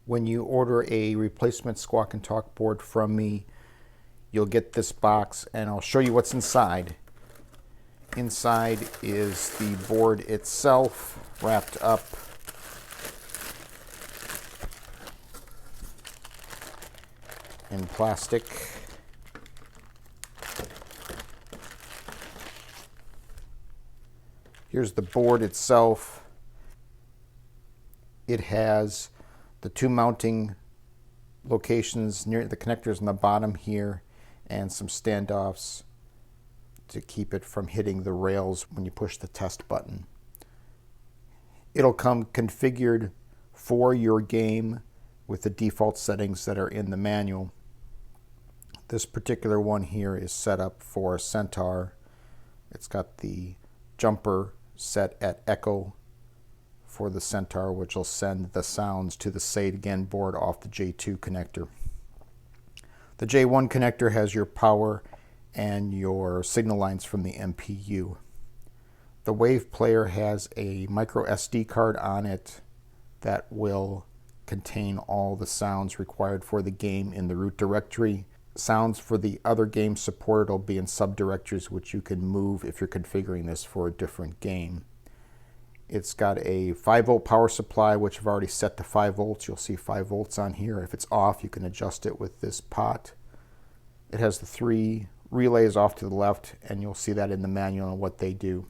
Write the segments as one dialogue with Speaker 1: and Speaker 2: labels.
Speaker 1: When you order a replacement Squawk and Talk board from me, you'll get this box, and I'll show you what's inside. Inside is the board itself, wrapped up. In plastic. Here's the board itself. It has the two mounting locations near the connectors on the bottom here and some standoffs to keep it from hitting the rails when you push the test button. It'll come configured for your game with the default settings that are in the manual. This particular one here is set up for Centaur. It's got the jumper set at echo for the Centaur, which will send the sounds to the Say It Again board off the J2 connector. The J1 connector has your power and your signal lines from the MPU. The Wave Player has a micro SD card on it that will contain all the sounds required for the game in the root directory. Sounds for the other games supported will be in subdirectories, which you can move if you're configuring this for a different game. It's got a 5-volt power supply, which I've already set to 5 volts. You'll see 5 volts on here. If it's off, you can adjust it with this pot. It has the 3 relays off to the left, and you'll see that in the manual and what they do.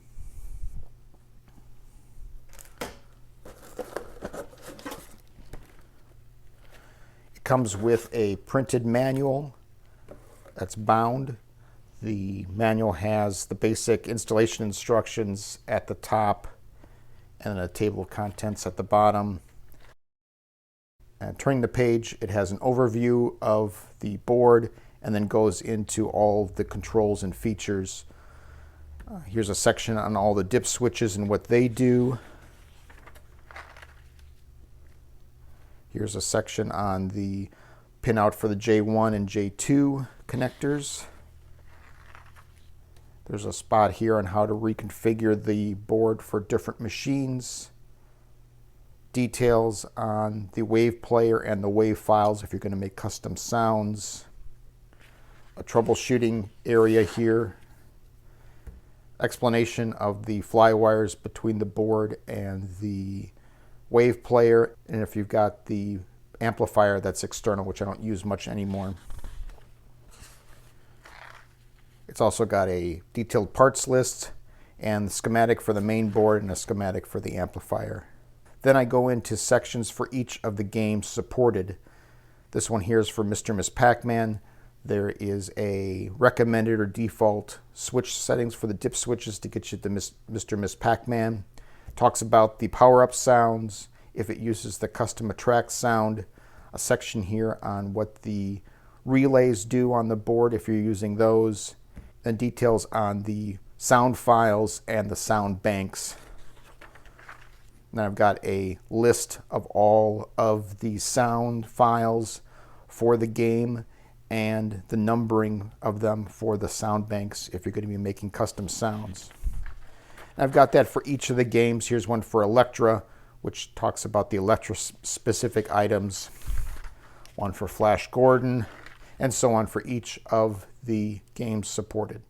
Speaker 1: It comes with a printed manual that's bound. The manual has the basic installation instructions at the top and a table of contents at the bottom. And turning the page, it has an overview of the board and then goes into all the controls and features. Here's a section on all the dip switches and what they do. Here's a section on the pinout for the J1 and J2 connectors. There's a spot here on how to reconfigure the board for different machines. Details on the Wave Player and the Wave files if you're going to make custom sounds. A troubleshooting area here. Explanation of the fly wires between the board and the Wave Player, and if you've got the amplifier that's external, which I don't use much anymore. It's also got a detailed parts list and the schematic for the main board and a schematic for the amplifier. Then I go into sections for each of the games supported. This one here is for Mr. Miss Pac-Man. There is a recommended or default switch settings for the dip switches to get you to Mr. Miss Pac-Man. Talks about the power-up sounds, if it uses the custom attract sound. A section here on what the relays do on the board if you're using those. And details on the sound files and the sound banks. Then I've got a list of all of the sound files for the game and the numbering of them for the sound banks if you're going to be making custom sounds. And I've got that for each of the games. Here's one for Electra, which talks about the Electra specific items. One for Flash Gordon, and so on for each of the games supported.